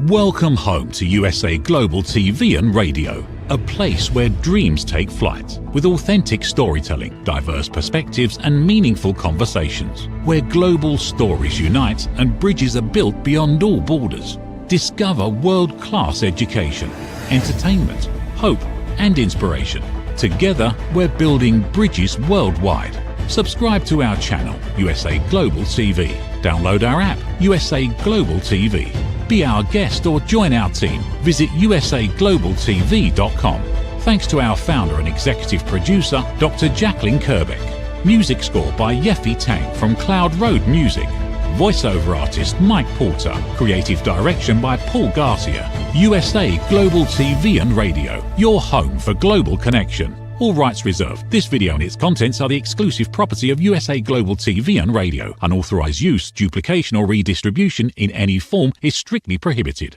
Welcome home to USA Global TV and Radio, a place where dreams take flight, with authentic storytelling, diverse perspectives and meaningful conversations, where global stories unite and bridges are built beyond all borders. Discover world-class education, entertainment, hope and inspiration. Together, we're building bridges worldwide. Subscribe to our channel, USA Global TV. Download our app, USA Global TV. Be our guest or join our team. Visit usaglobaltv.com. Thanks to our founder and executive producer, Dr. Jacqueline Kerbeck. Music score by Yeffy Tang from Cloud Road Music. Voiceover artist Mike Porter. Creative direction by Paul Garcia. USA Global TV and Radio, your home for global connection. All rights reserved. This video and its contents are the exclusive property of USA Global TV and Radio. Unauthorized use, duplication or redistribution in any form is strictly prohibited.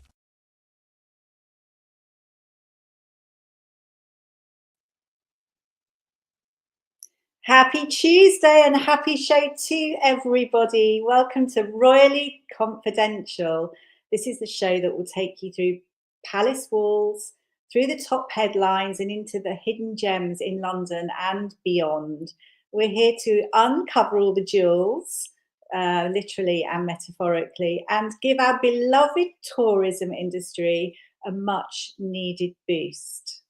Happy Tuesday and happy show to everybody. Welcome to Royally Confidential. This is the show that will take you through palace walls, through the top headlines and into the hidden gems in London and beyond. We're here to uncover all the jewels, literally and metaphorically, and give our beloved tourism industry a much needed boost.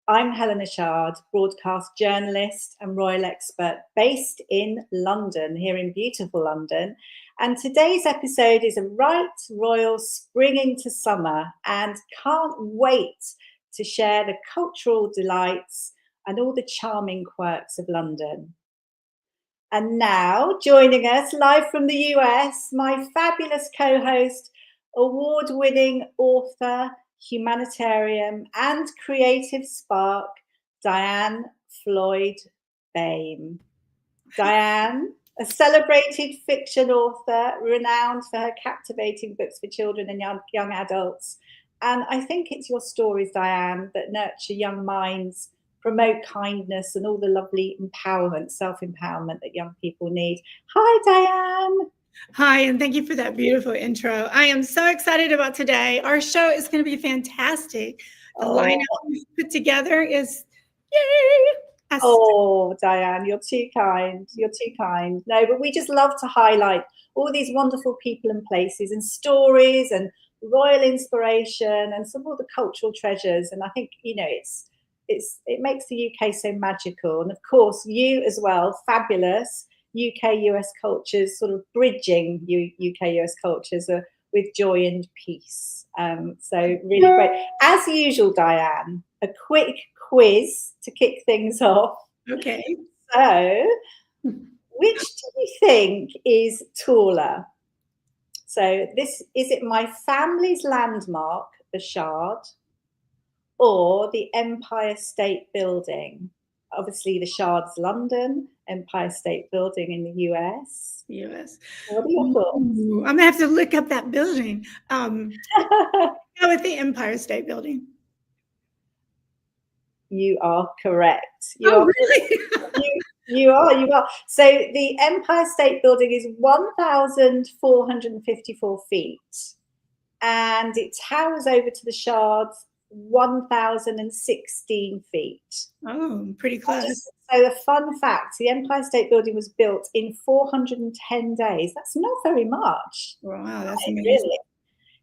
I'm Helena Chard, broadcast journalist and royal expert based in London, here in beautiful London. And today's episode is a right royal spring into summer, and can't wait to share the cultural delights and all the charming quirks of London. And now, joining us live from the US, my fabulous co-host, award-winning author, humanitarian and creative spark, Diann Floyd Boehm. Diann, a celebrated fiction author, renowned for her captivating books for children and young adults. And I think it's your stories, Diann, that nurture young minds, promote kindness and all the lovely empowerment, self-empowerment that young people need. Hi, Diann. Hi, and thank you for that beautiful intro. I am so excited about today. Our show is going to be fantastic. The lineup we've put together is, yay! Oh, Diann, you're too kind. You're too kind. No, but we just love to highlight all these wonderful people and places and stories and royal inspiration and some of the cultural treasures. And I think, you know, it makes the UK so magical. And of course, you as well, fabulous UK-US cultures, sort of bridging UK-US cultures with joy and peace. So really great. As usual, Diann, a quick quiz to kick things off. Okay. So, which do you think is taller? So is it my family's landmark, the Chard, or the Empire State Building? Obviously, the Chard's London, Empire State Building in the US. US. What are your thoughts? I'm going to have to look up that building. Go with the Empire State Building. You are correct. Really? You are. So the Empire State Building is 1,454 feet, and it towers over to the Shard's 1,016 feet. Oh, pretty close. So the fun fact, the Empire State Building was built in 410 days. That's not very much. Wow, that's amazing. Really.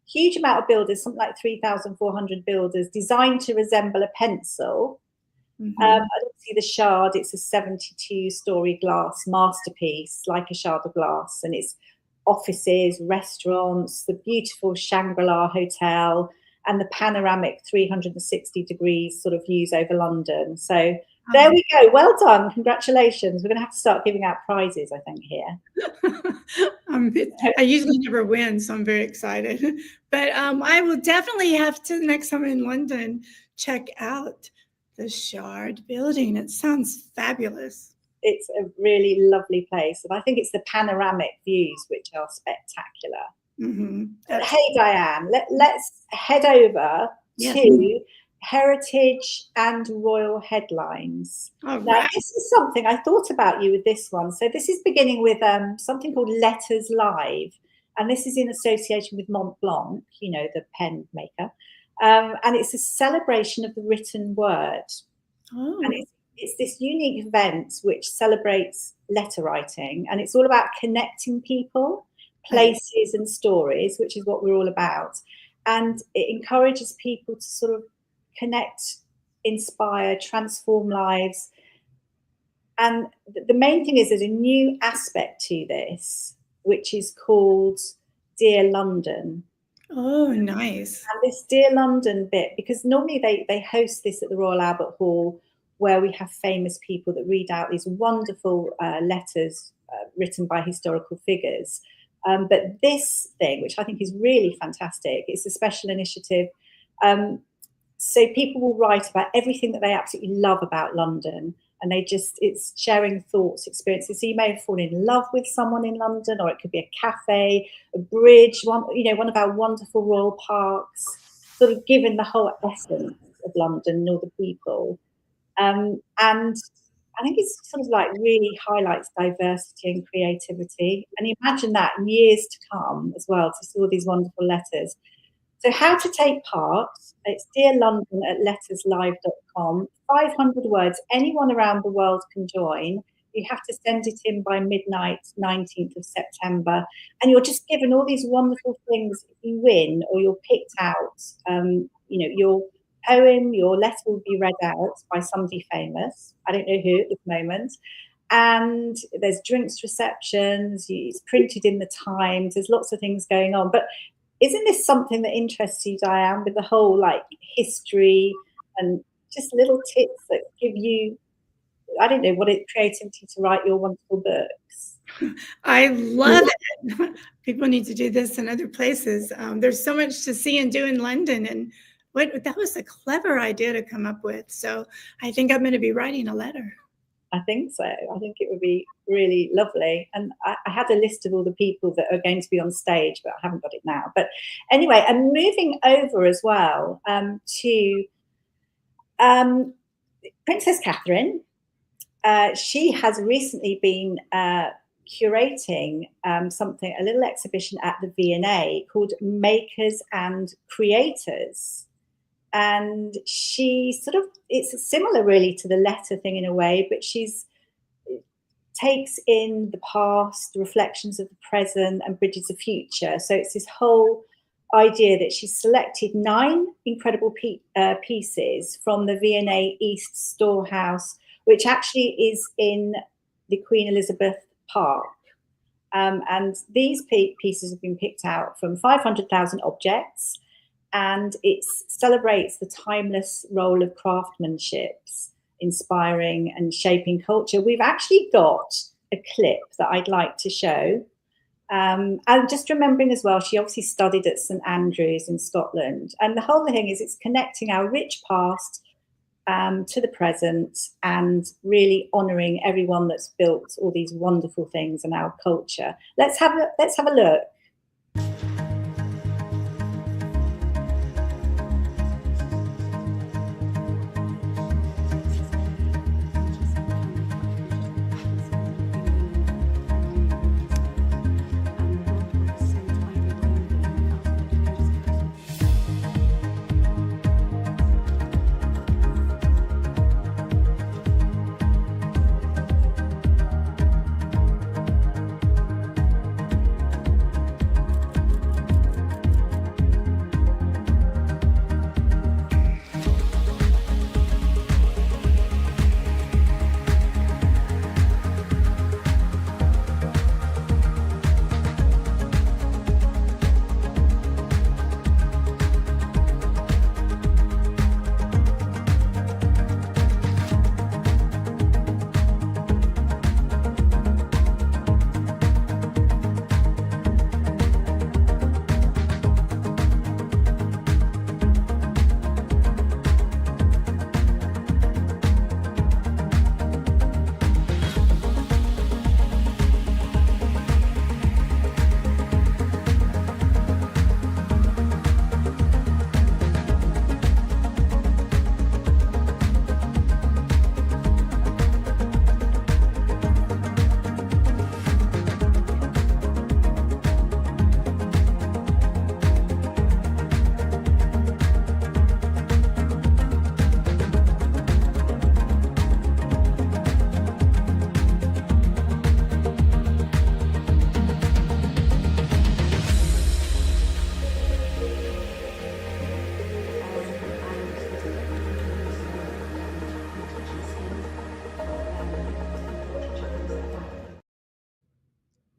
Huge amount of builders, something like 3,400 builders, designed to resemble a pencil. Mm-hmm. I don't see the Chard. It's a 72-story glass masterpiece, like a Shard of glass, and it's offices, restaurants, the beautiful Shangri-La Hotel, and the panoramic 360 degrees sort of views over London. So there we go. Well done. Congratulations. We're going to have to start giving out prizes, I think, here. I usually never win, so I'm very excited. But I will definitely have to, next time in London, check out the Chard building. It sounds fabulous. It's a really lovely place. And I think it's the panoramic views which are spectacular. Mm-hmm. Hey, Diann, let's head over to heritage and royal headlines. Now, this is something I thought about you with this one. So this is beginning with something called Letters Live. And this is in association with Mont Blanc, you know, the pen maker. And it's a celebration of the written word. Oh. And it's this unique event which celebrates letter writing, and it's all about connecting people, places and stories, which is what we're all about. And it encourages people to sort of connect, inspire, transform lives. And the main thing is there's a new aspect to this, which is called Dear London. Oh, nice. And this Dear London bit, because normally they host this at the Royal Albert Hall, where we have famous people that read out these wonderful letters written by historical figures. But this thing, which I think is really fantastic, it's a special initiative. So people will write about everything that they absolutely love about London. And it's sharing thoughts, experiences. So you may have fallen in love with someone in London, or it could be a cafe, a bridge, one of our wonderful royal parks, sort of giving the whole essence of London and all the people. And I think it's sort of like really highlights diversity and creativity. And imagine that in years to come as well, to see all these wonderful letters. So how to take part, it's dearlondon@letterslive.com, 500 words, anyone around the world can join. You have to send it in by midnight, 19th of September. And you're just given all these wonderful things if you win, or you're picked out. Your poem, your letter will be read out by somebody famous. I don't know who at this moment. And there's drinks receptions, it's printed in the Times, there's lots of things going on. But isn't this something that interests you, Diann, with the whole like history and just little tips that give you, I don't know, creativity to write your wonderful books? I love it. People need to do this in other places. There's so much to see and do in London, and that was a clever idea to come up with. So I think I'm going to be writing a letter. I think so. I think it would be really lovely. And I had a list of all the people that are going to be on stage, but I haven't got it now. But anyway, I'm moving over as well to Princess Catherine. She has recently been curating a little exhibition at the V&A called Makers and Creators. And it's similar really to the letter thing in a way, but takes in the past, the reflections of the present, and bridges the future. So it's this whole idea that she's selected 9 incredible pieces from the V&A East Storehouse, which actually is in the Queen Elizabeth Park. And these pieces have been picked out from 500,000 objects. And it celebrates the timeless role of craftsmanship, inspiring and shaping culture. We've actually got a clip that I'd like to show. And just remembering as well, she obviously studied at St Andrews in Scotland. And the whole thing is it's connecting our rich past to the present, and really honouring everyone that's built all these wonderful things in our culture. Let's have a look.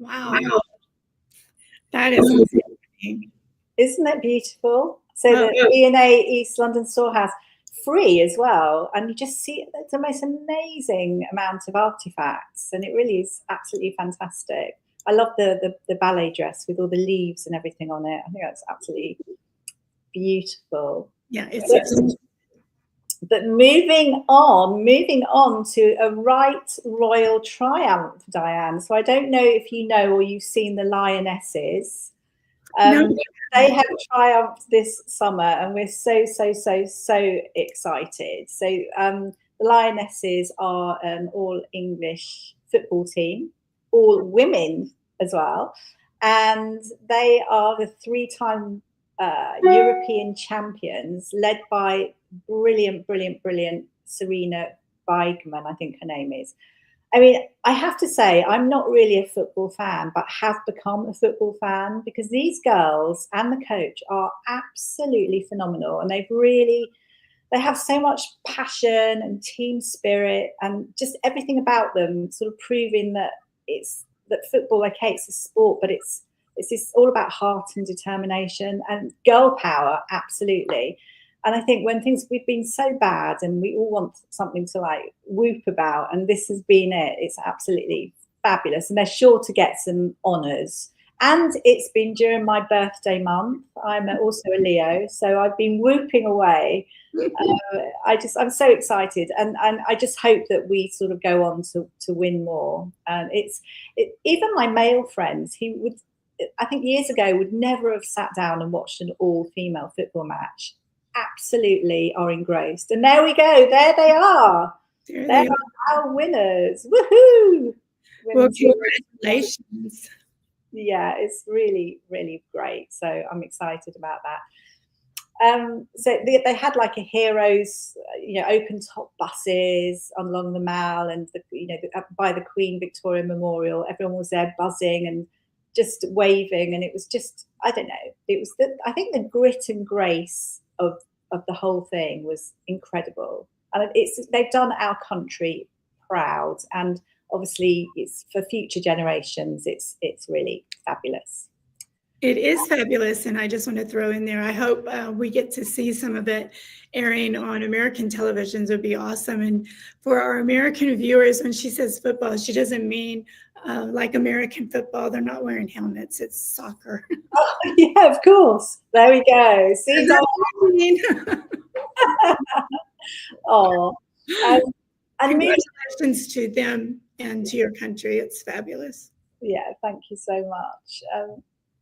Wow. That is amazing. Isn't it beautiful? So Oh, the E&A East London Storehouse, free as well. And you just see it's the most amazing amount of artifacts. And it really is absolutely fantastic. I love the ballet dress with all the leaves and everything on it. I think that's absolutely beautiful. yeah, it's But moving on to a right royal triumph, Diann. So I don't know if you know or you've seen the Lionesses. no. They have triumphed this summer, and we're so excited. So the Lionesses are an all English football team, all women as well, and they are the three-time European champions, led by brilliant Serena Weigmann, I think her name is. I mean, I have to say, I'm not really a football fan, but have become a football fan because these girls and the coach are absolutely phenomenal. And they have so much passion and team spirit and just everything about them sort of proving that that football, okay, it's a sport, but it's all about heart and determination and girl power, absolutely. And I think we've been so bad and we all want something to like whoop about, and this has been it. It's absolutely fabulous. And they're sure to get some honours. And it's been during my birthday month. I'm also a Leo, so I've been whooping away. I'm so excited, and I just hope that we sort of go on to win more. And even my male friends, I think years ago, would never have sat down and watched an all-female football match. Absolutely are engrossed. And there we go. There they are. They're our winners. Woohoo! Well, congratulations. Yeah, it's really great. So I'm excited about that. So they had like a heroes, open top buses along the Mall, and by the Queen Victoria Memorial, everyone was there buzzing and just waving, and it was just, I don't know, it was I think the grit and grace of the whole thing was incredible, and they've done our country proud, and obviously it's for future generations. It's really fabulous. It is fabulous, and I just want to throw in there, I hope we get to see some of it airing on American televisions. Would be awesome. And for our American viewers, when she says football, she doesn't mean like American football. They're not wearing helmets. It's soccer. Oh, yeah, of course. There we go. See, oh, and congratulations to them and to your country. It's fabulous. Yeah, thank you so much.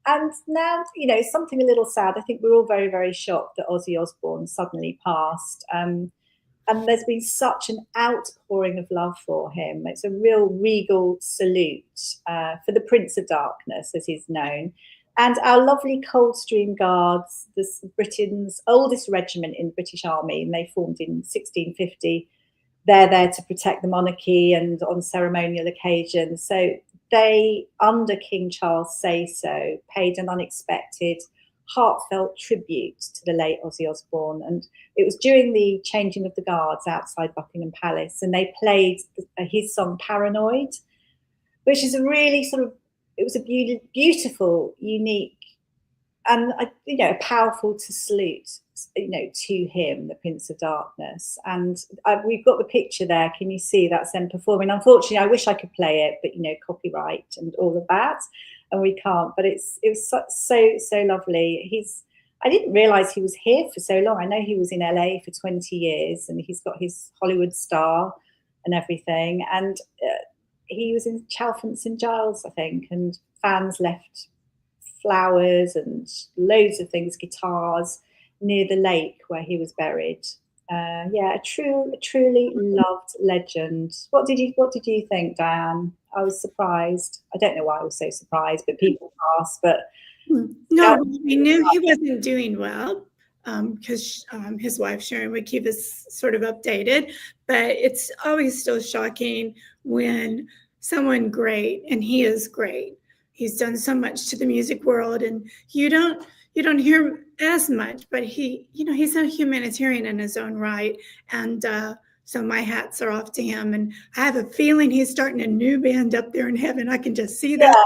And now, something a little sad. I think we're all very, very shocked that Ozzy Osbourne suddenly passed. And there's been such an outpouring of love for him. It's a real regal salute for the Prince of Darkness, as he's known. And our lovely Coldstream Guards, Britain's oldest regiment in the British Army, and they formed in 1650. They're there to protect the monarchy and on ceremonial occasions. So they, under King Charles' say-so, paid an unexpected, heartfelt tribute to the late Ozzy Osbourne. And it was during the changing of the guards outside Buckingham Palace, and they played his song Paranoid, which is it was a beautiful, unique, and a powerful to salute, to him, the Prince of Darkness. And we've got the picture there. Can you see that's them performing? Unfortunately, I wish I could play it, but copyright and all of that, and we can't. But it was so lovely. I didn't realise he was here for so long. I know he was in LA for 20 years, and he's got his Hollywood star and everything. And he was in Chalfont St Giles, I think, and fans left flowers and loads of things, guitars, near the lake where he was buried. A truly loved legend. What did you think, Diann? I was surprised. I don't know why I was so surprised, but people asked. But no, we knew he wasn't doing well because his wife Sharon would keep us sort of updated. But it's always still shocking when someone great, and he is great. He's done so much to the music world, and you don't hear as much, but he's a humanitarian in his own right. And So my hats are off to him. And I have a feeling he's starting a new band up there in heaven. I can just see that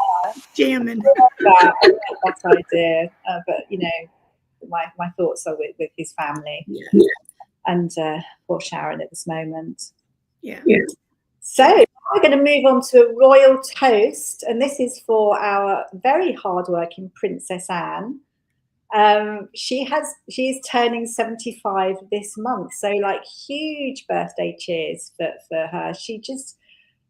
jamming. I love that idea. But, you know, my thoughts are with his family. Yeah. And poor Sharon at this moment. Yeah. So we're going to move on to a royal toast. And this is for our very hardworking Princess Anne. She is turning 75 this month, so like huge birthday cheers for her. She just,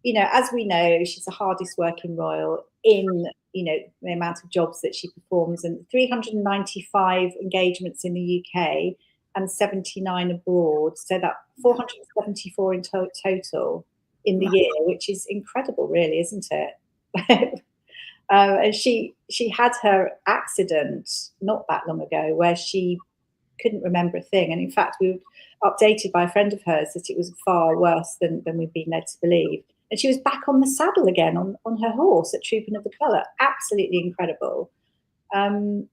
you know, as we know, she's the hardest working royal in, you know, the amount of jobs that she performs, and 395 engagements in the UK and 79 abroad, so that 474 in total in the year, which is incredible, really, isn't it? And she had her accident not that long ago where she couldn't remember a thing. And in fact, we were updated by a friend of hers that it was far worse than we've been led to believe. And she was back on the saddle again on her horse at Trooping of the Colour. Absolutely incredible. And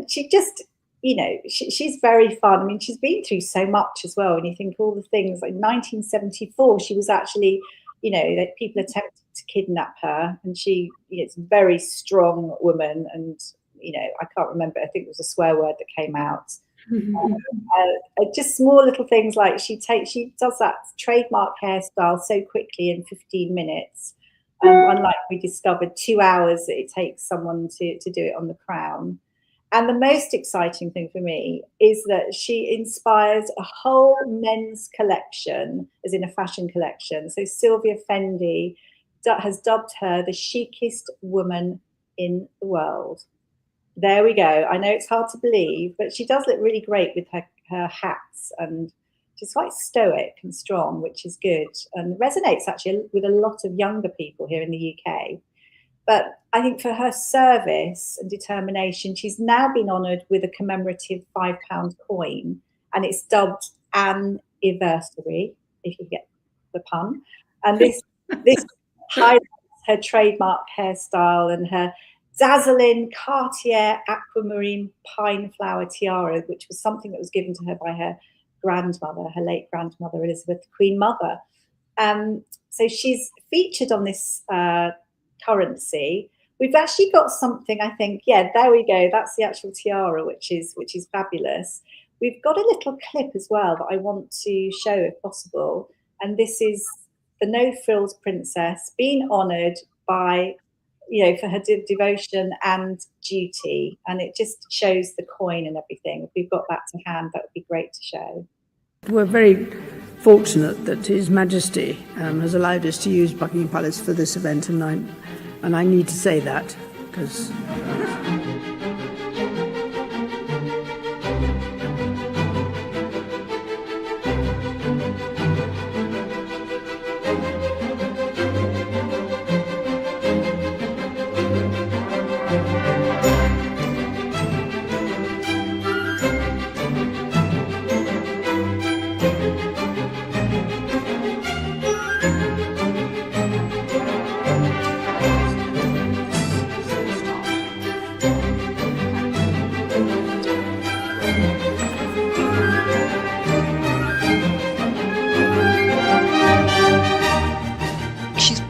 she just, you know, she's very fun. I mean, she's been through so much as well. And you think all the things, like 1974, she was actually, you know, that people attempted to kidnap her, and she, you know, it's a very strong woman. And, you know, I can't remember, I think it was a swear word that came out. Just small little things like she does that trademark hairstyle so quickly in 15 minutes. Unlike we discovered 2 hours that it takes someone to do it on the crown. And the most exciting thing for me is that she inspires a whole men's collection, as in a fashion collection. So Sylvia Fendi has dubbed her the chicest woman in the world. There we go. I know it's hard to believe, but she does look really great with her hats, and she's quite stoic and strong, which is good, and resonates actually with a lot of younger people here in the UK. But I think for her service and determination, she's now been honoured with a commemorative £5 coin, and it's dubbed Anniversary, if you get the pun. And this highlights her trademark hairstyle and her dazzling Cartier aquamarine pine flower tiara, which was something that was given to her by her grandmother, her late grandmother, Elizabeth, the Queen Mother. So she's featured on this currency. We've actually got something, I think, yeah, there we go. That's the actual tiara, which is fabulous. We've got a little clip as well that I want to show if possible. And this is the No Frills Princess being honoured by, you know, for her devotion and duty. And it just shows the coin and everything. If we've got that to hand, that would be great to show. We're very fortunate that His Majesty has allowed us to use Buckingham Palace for this event, and I need to say that because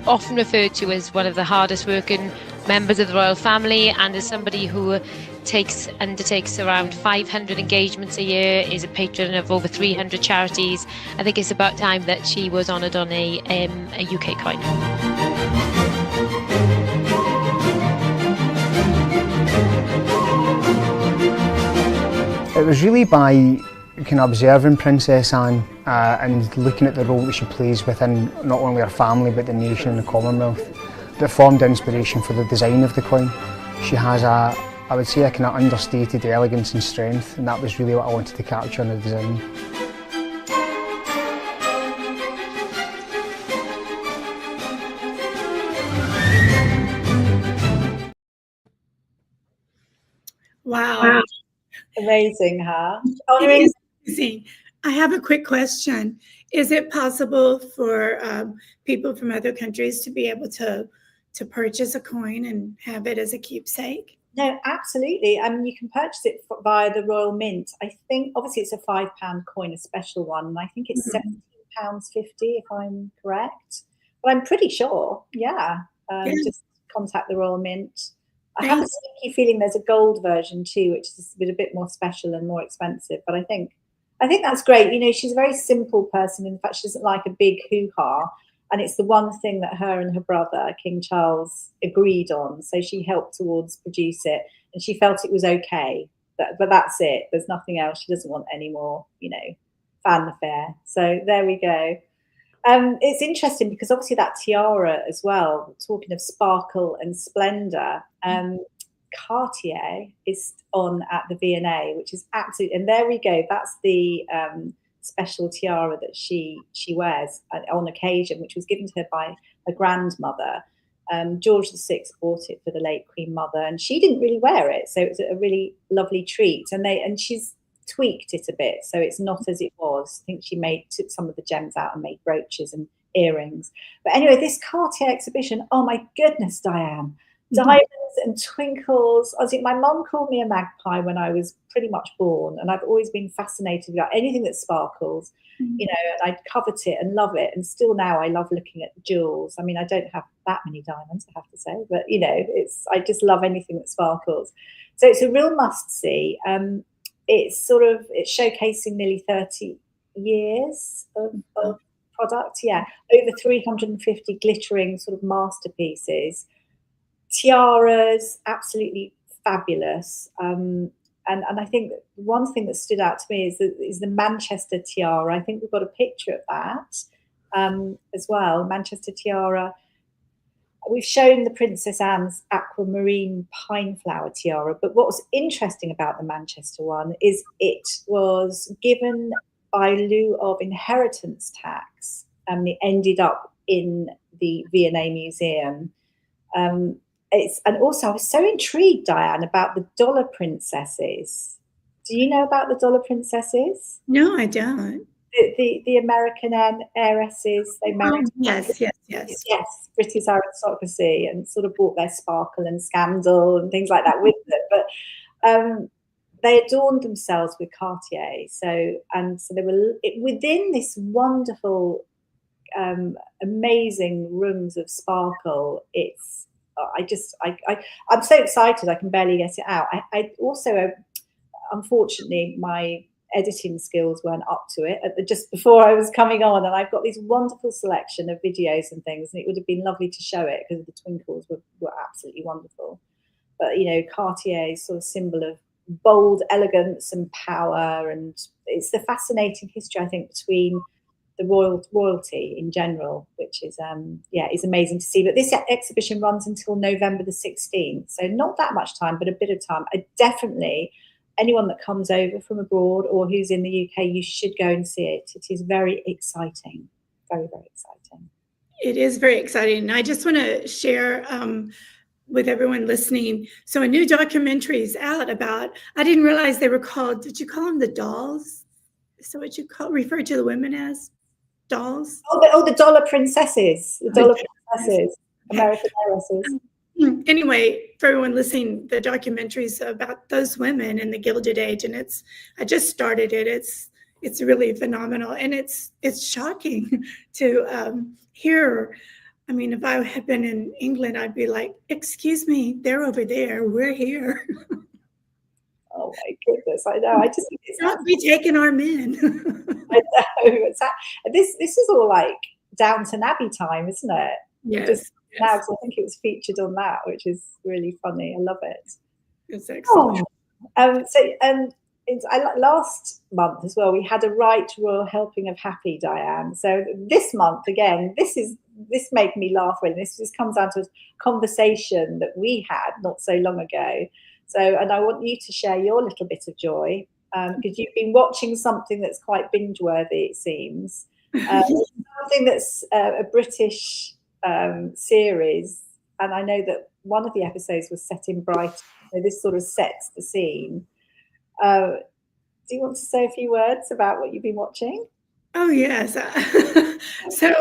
often referred to as one of the hardest working members of the royal family, and as somebody who undertakes around 500 engagements a year, is a patron of over 300 charities. I think it's about time that she was honoured on a UK coin. It was really by kind of observing Princess Anne and looking at the role that she plays within not only her family but the nation and the Commonwealth that formed inspiration for the design of the coin. She has I would say a kind of understated elegance and strength, and that was really what I wanted to capture in the design. Wow. Amazing, huh? Amazing. I have a quick question. Is it possible for people from other countries to be able to purchase a coin and have it as a keepsake? No, absolutely. I mean, you can purchase it via the Royal Mint. I think, obviously, it's a £5 coin, a special one, and I think it's £17 £2.50, if I'm correct. But I'm pretty sure, yeah. Just contact the Royal Mint. I have a sneaky feeling there's a gold version too, which is a bit more special and more expensive. But I think that's great. You know, she's a very simple person. In fact, she doesn't like a big hoo-ha. And it's the one thing that her and her brother, King Charles, agreed on. So she helped towards produce it. And she felt it was okay. But that's it. There's nothing else. She doesn't want any more, you know, fanfare. So there we go. It's interesting because obviously that tiara as well, talking of sparkle and splendour, Cartier is on at the V&A, which is absolutely, and there we go. That's the special tiara that she wears on occasion, which was given to her by her grandmother. George VI bought it for the late Queen Mother, and she didn't really wear it, so it was a really lovely treat. And she's tweaked it a bit, so it's not as it was. I think she took some of the gems out and made brooches and earrings. But anyway, this Cartier exhibition, oh my goodness, Diann, diamonds and twinkles. I think my mum called me a magpie when I was pretty much born, and I've always been fascinated about anything that sparkles. You know, and I covet it and love it, and still now I love looking at jewels. I mean, I don't have that many diamonds, I have to say, but you know, I just love anything that sparkles. So it's a real must see. It's showcasing nearly 30 years of product. Yeah, over 350 glittering sort of masterpieces, tiaras, absolutely fabulous. And I think one thing that stood out to me is the Manchester tiara. I think we've got a picture of that as well. Manchester tiara. We've shown the Princess Anne's aquamarine pine flower tiara, but what was interesting about the Manchester one is it was given by lieu of inheritance tax, and it ended up in the V&A Museum. And also I was so intrigued, Diann, about the dollar princesses. Do you know about the dollar princesses? No, I don't. The American heiresses, they married. Yes, British aristocracy, and sort of brought their sparkle and scandal and things like that with them. But they adorned themselves with Cartier. So they were within this wonderful, amazing rooms of sparkle. I'm so excited I can barely get it out. I also, unfortunately, my editing skills weren't up to it just before I was coming on, and I've got this wonderful selection of videos and things, and it would have been lovely to show it because the twinkles were absolutely wonderful. But you know, Cartier's sort of symbol of bold elegance and power, and it's the fascinating history, I think, between the royalty in general, which is is amazing to see. But this exhibition runs until November the 16th, so not that much time, but a bit of time. I definitely, anyone that comes over from abroad or who's in the UK, you should go and see it. It is very exciting, very, very exciting. It is very exciting. And I just want to share with everyone listening. So a new documentary is out about, I didn't realize they were called, did you call them the dolls? So what you refer to the women as dolls? The dollar princesses, the dollar princesses, American heiresses. Anyway, for everyone listening, the documentary is about those women in the Gilded Age, and I just started it. It's really phenomenal, and it's shocking to hear. I mean, if I had been in England, I'd be like, "Excuse me, they're over there. We're here." Oh my goodness! I know. I just think it's not be taking our men. I know. This is all like Downton Abbey time, isn't it? Yes. Now, because I think it was featured on that, which is really funny. I love it. It's excellent. Last month as well, we had a right royal helping of happy, Diann. So this month again, this made me laugh really. This just comes down to a conversation that we had not so long ago. So, and I want you to share your little bit of joy because you've been watching something that's quite binge-worthy, it seems. Something that's a British series, and I know that one of the episodes was set in Brighton, so this sort of sets the scene. Do you want to say a few words about what you've been watching? Oh yes. So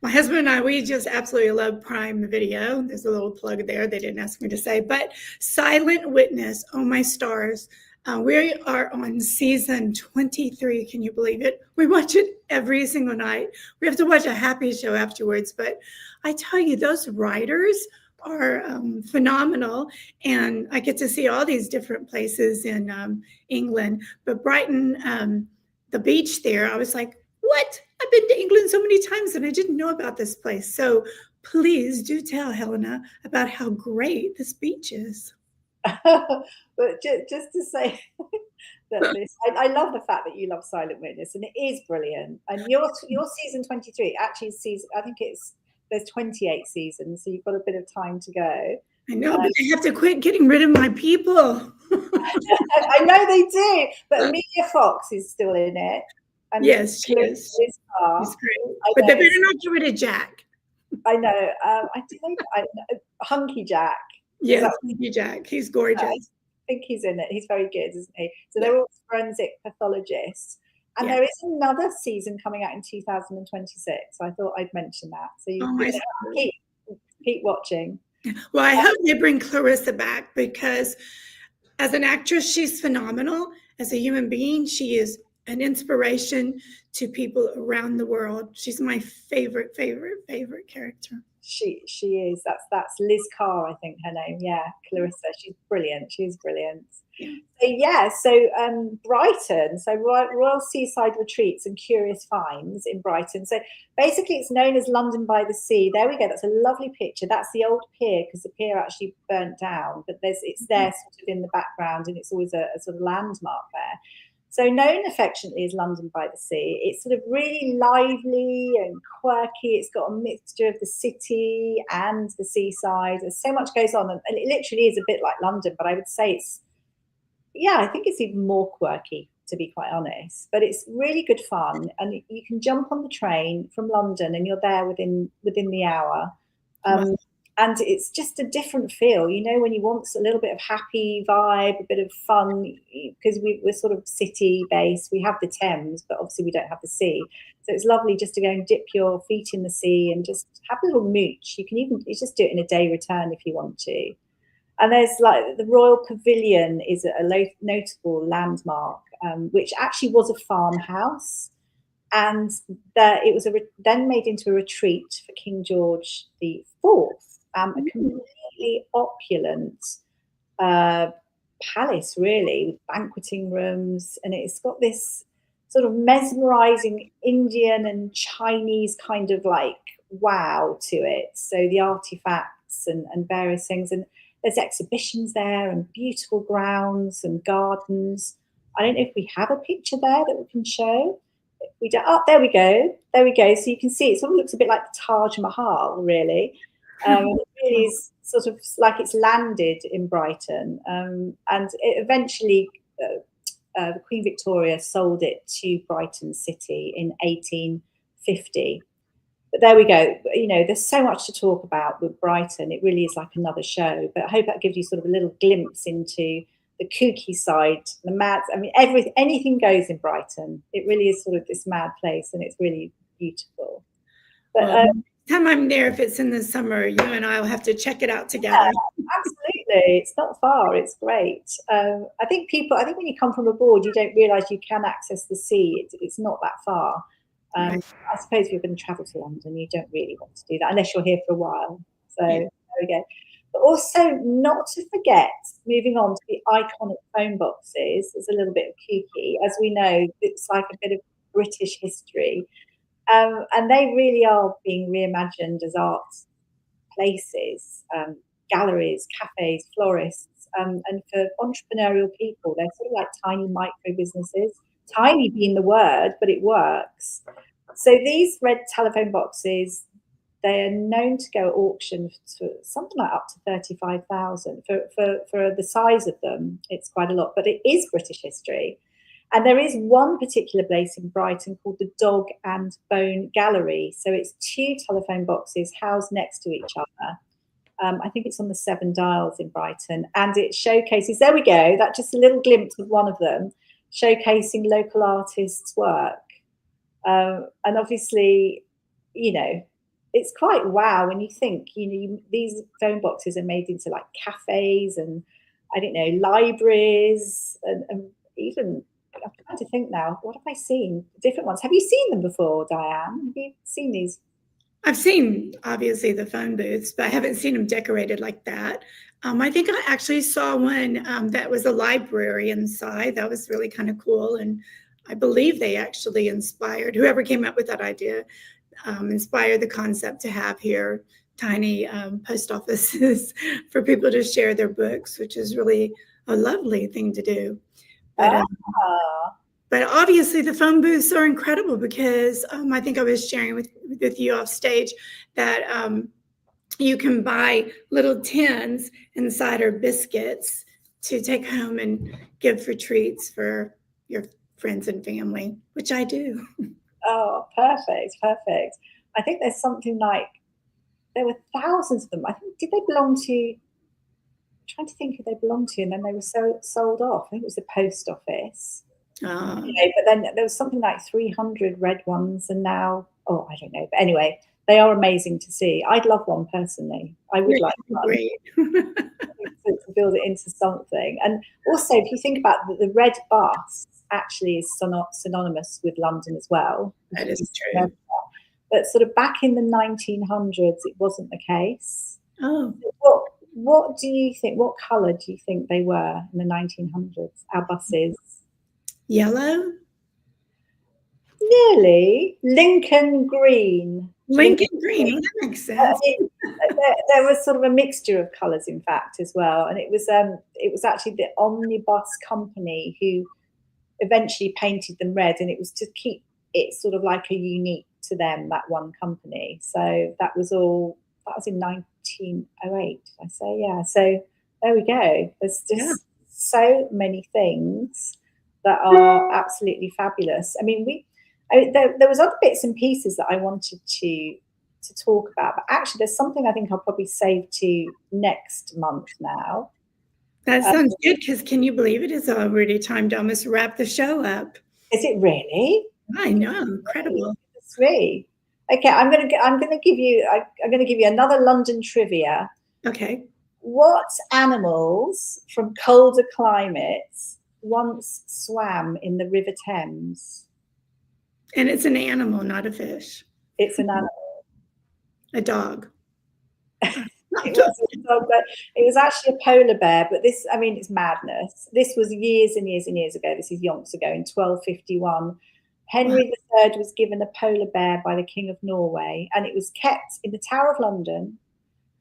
my husband and I, we just absolutely love Prime Video. There's a little plug there they didn't ask me to say, but Silent Witness, oh my stars. We are on season 23. Can you believe it? We watch it every single night. We have to watch a happy show afterwards. But I tell you, those writers are phenomenal. And I get to see all these different places in England. But Brighton, the beach there, I was like, what? I've been to England so many times and I didn't know about this place. So please do tell Helena about how great this beach is. But just to say that I love the fact that you love Silent Witness, and it is brilliant. And your season 23 actually I think there's 28 seasons, so you've got a bit of time to go. I know, but I have to quit getting rid of my people. I know they do, but Amelia Fox is still in it. And yes, she is. She's great. But they better not get rid of Jack. I know. I know. Hunky Jack. Yes, Hunky Jack. He's gorgeous. I think he's in it. He's very good, isn't he? So they're all forensic pathologists. And there is another season coming out in 2026. So I thought I'd mention that. So you keep watching. Well, I hope they bring Clarissa back, because as an actress, she's phenomenal. As a human being, she is an inspiration to people around the world. She's my favorite character. She is. That's Liz Carr, I think her name. Yeah, Clarissa. She's brilliant. She's brilliant. So Brighton. So Royal Seaside Retreats and Curious Finds in Brighton. So basically, it's known as London by the Sea. There we go. That's a lovely picture. That's the old pier, because the pier actually burnt down, but it's there sort of in the background, and it's always a sort of landmark there. So known affectionately as London by the Sea. It's sort of really lively and quirky. It's got a mixture of the city and the seaside. There's so much goes on, and it literally is a bit like London, but I would say I think it's even more quirky, to be quite honest. But it's really good fun, and you can jump on the train from London and you're there within the hour. And it's just a different feel, when you want a little bit of happy vibe, a bit of fun, because we're sort of city based. We have the Thames, but obviously we don't have the sea. So it's lovely just to go and dip your feet in the sea and just have a little mooch. You just do it in a day return if you want to. And there's like the Royal Pavilion is a notable landmark, which actually was a farmhouse. And it was then made into a retreat for King George IV. A completely opulent palace, really, with banqueting rooms, and it's got this sort of mesmerizing Indian and Chinese kind of like wow to it. So the artifacts and various things, and there's exhibitions there and beautiful grounds and gardens. I don't know if we have a picture there that we can show. We do. Oh, there we go. So you can see it sort of looks a bit like the Taj Mahal, really. It really is sort of like it's landed in Brighton, and eventually the Queen Victoria sold it to Brighton City in 1850. But there we go. There's so much to talk about with Brighton. It really is like another show. But I hope that gives you sort of a little glimpse into the kooky side, the mad. I mean, anything goes in Brighton. It really is sort of this mad place, and it's really beautiful. But time I'm there, if it's in the summer, you and I will have to check it out together. Yeah, absolutely. It's not far. It's great. I think when you come from abroad, you don't realise you can access the sea. It's not that far. Right. I suppose if you're going to travel to London, you don't really want to do that unless you're here for a while. So there we go. But also, not to forget, moving on to the iconic phone boxes, is a little bit of kooky. As we know, it's like a bit of British history. And they really are being reimagined as art places, galleries, cafes, florists, and for entrepreneurial people. They're sort of like tiny micro businesses, tiny being the word, but it works. So these red telephone boxes, they are known to go at auction for something like up to 35,000 for the size of them. It's quite a lot, but it is British history. And there is one particular place in Brighton called the Dog and Bone Gallery. So it's 2 telephone boxes housed next to each other. I think it's on the 7 Dials in Brighton. And it showcases, there we go, that's just a little glimpse of one of them, showcasing local artists' work. And obviously, it's quite wow when you think, these phone boxes are made into like cafes and I don't know, libraries, and even, I'm trying to think now, what have I seen? Different ones. Have you seen them before, Diann? Have you seen these? I've seen, obviously, the phone booths, but I haven't seen them decorated like that. I think I actually saw one that was a library inside. That was really kind of cool. And I believe they actually inspired, whoever came up with that idea, inspired the concept to have here tiny post offices for people to share their books, which is really a lovely thing to do. But obviously the phone booths are incredible because I think I was sharing with you off stage that you can buy little tins inside are biscuits to take home and give for treats for your friends and family, which I do. Oh, perfect. I think there's something like, there were thousands of them. I think, did they belong to, I'm trying to think who they belonged to, and then they were sold off. I think it was the post office. But then there was something like 300 red ones, and now, I don't know. But anyway, they are amazing to see. I'd love one personally. I would like one to build it into something. And also, if you think about the red bus, actually is synonymous with London as well. That is true. But sort of back in the 1900s, it wasn't the case. Oh. What do you think? What colour do you think they were in the 1900s? Our buses. Yellow? Nearly. Lincoln green. Lincoln green. Well, that makes sense. There was sort of a mixture of colours, in fact, as well. And it was actually the omnibus company who eventually painted them red, and it was to keep it sort of like a unique to them, that one company. So that was in 1908, did I say? Yeah. So there we go. There's just so many things that are absolutely fabulous. I mean, there was other bits and pieces that I wanted to talk about, but actually there's something I think I'll probably save to next month now. That sounds good, because can you believe it is already time to almost wrap the show up? Is it really? I know, incredible. It's really. Okay, I'm gonna give you another London trivia. Okay. What animals from colder climates once swam in the River Thames? And it's an animal, not a fish. It's an animal. A dog. It was actually a polar bear, but this, I mean, it's madness. This was years and years and years ago. This is yonks ago, in 1251. Henry III was given a polar bear by the King of Norway, and it was kept in the Tower of London,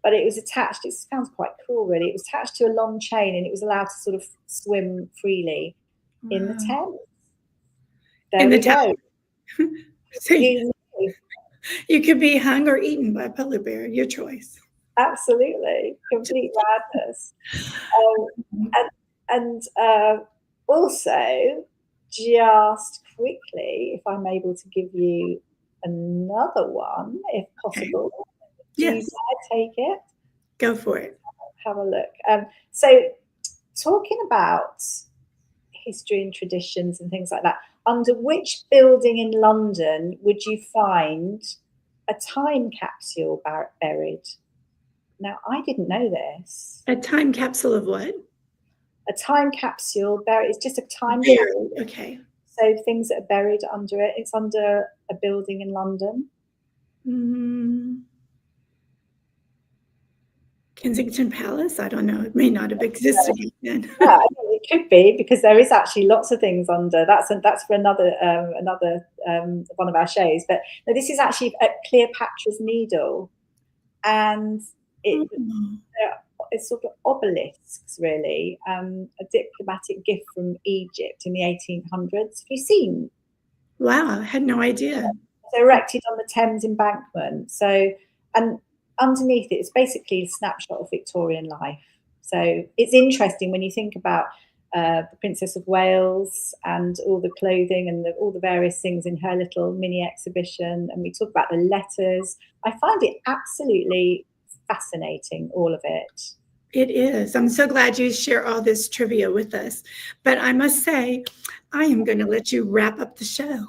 but it was attached, it sounds quite cruel really, it was attached to a long chain, and it was allowed to sort of swim freely in the Thames. There we go. So you could be hung or eaten by a polar bear, your choice. Absolutely, complete madness. Also, just quickly, if I'm able to give you another one, if possible. Yes. Do you take it? Go for it. Have a look. So, talking about history and traditions and things like that, under which building in London would you find a time capsule buried? Now, I didn't know this. A time capsule of what? A time capsule buried. It's just a time capsule. Okay. So things that are buried under it. It's under a building in London. Kensington Palace? I don't know. It may not have existed then. Yeah, I mean, it could be, because there is actually lots of things under. That's for another one of our shows. But no, this is actually at Cleopatra's Needle, and it's sort of obelisks, really. A diplomatic gift from Egypt in the 1800s. Have you seen? Wow, I had no idea. It's erected on the Thames embankment. So, and underneath it, it's basically a snapshot of Victorian life. So it's interesting when you think about the Princess of Wales and all the clothing and all the various things in her little mini exhibition. And we talk about the letters. I find it absolutely fascinating, all of it. It is. I'm so glad you share all this trivia with us. But I must say, I am going to let you wrap up the show.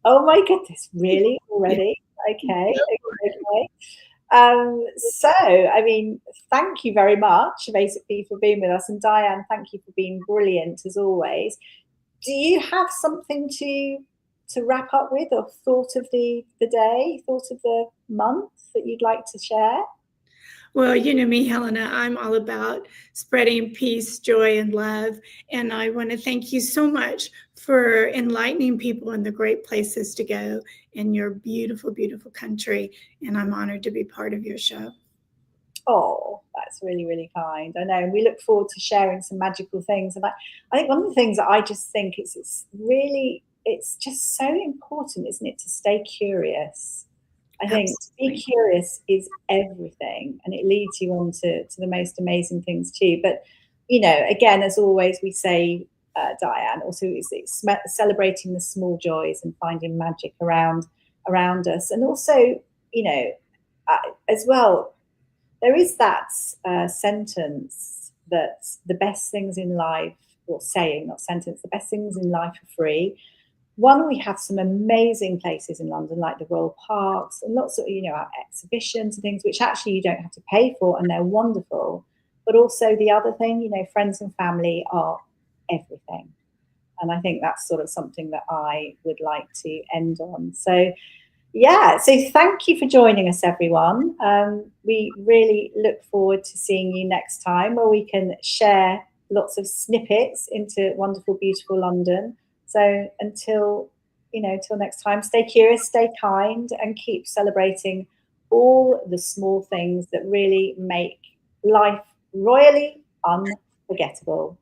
Oh my goodness, really? Already? Okay. So, I mean, thank you very much, basically, for being with us. And Diann, thank you for being brilliant as always. Do you have something to wrap up with, or thought of the day, thought of the month that you'd like to share? Well, you know me, Helena, I'm all about spreading peace, joy, and love. And I want to thank you so much for enlightening people in the great places to go in your beautiful, beautiful country. And I'm honored to be part of your show. Oh, that's really, really kind. I know. And we look forward to sharing some magical things. And I think one of the things that I just think it's just so important, isn't it, to stay curious. I think to be curious is everything, and it leads you on to the most amazing things too. But, you know, again, as always, we say, Diann, also it's celebrating the small joys and finding magic around us. And also, you know, as well, there is that sentence that the best things in life, or saying, not sentence, the best things in life are free. One, we have some amazing places in London, like the Royal Parks, and lots of, you know, our exhibitions and things, which actually you don't have to pay for, and they're wonderful. But also the other thing, you know, friends and family are everything. And I think that's sort of something that I would like to end on. So, yeah, so thank you for joining us, everyone. We really look forward to seeing you next time, where we can share lots of snippets into wonderful, beautiful London. So until next time, stay curious, stay kind, and keep celebrating all the small things that really make life royally unforgettable.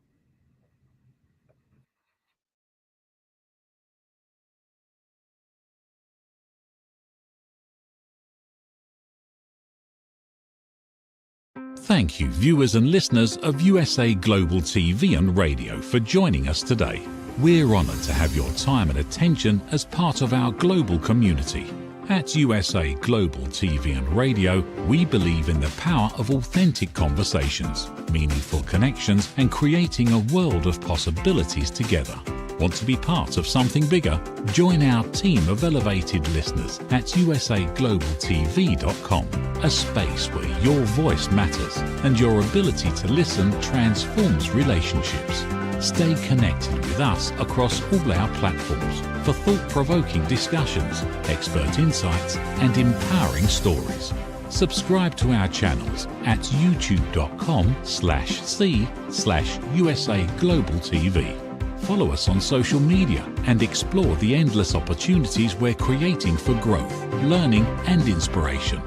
Thank you, viewers and listeners of USA Global TV and Radio, for joining us today. We're honoured to have your time and attention as part of our global community. At USA Global TV and Radio, we believe in the power of authentic conversations, meaningful connections, and creating a world of possibilities together. Want to be part of something bigger? Join our team of elevated listeners at usaglobaltv.com, a space where your voice matters and your ability to listen transforms relationships. Stay connected with us across all our platforms for thought-provoking discussions, expert insights, and empowering stories. Subscribe to our channels at youtube.com/c/USAGlobalTV. Follow us on social media and explore the endless opportunities we're creating for growth, learning, and inspiration.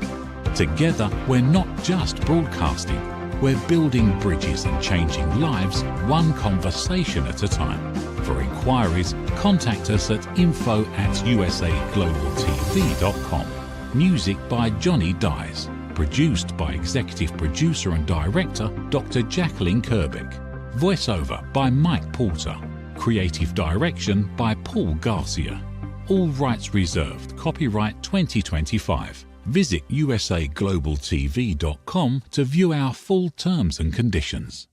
Together, we're not just broadcasting, we're building bridges and changing lives one conversation at a time. For inquiries, contact us at info@usaglobaltv.com. Music by Johnny Dies. Produced by Executive Producer and Director Dr. Jacqueline Kerbeck. Voiceover by Mike Porter. Creative Direction by Paul Garcia. All rights reserved. Copyright 2025. Visit usaglobaltv.com to view our full terms and conditions.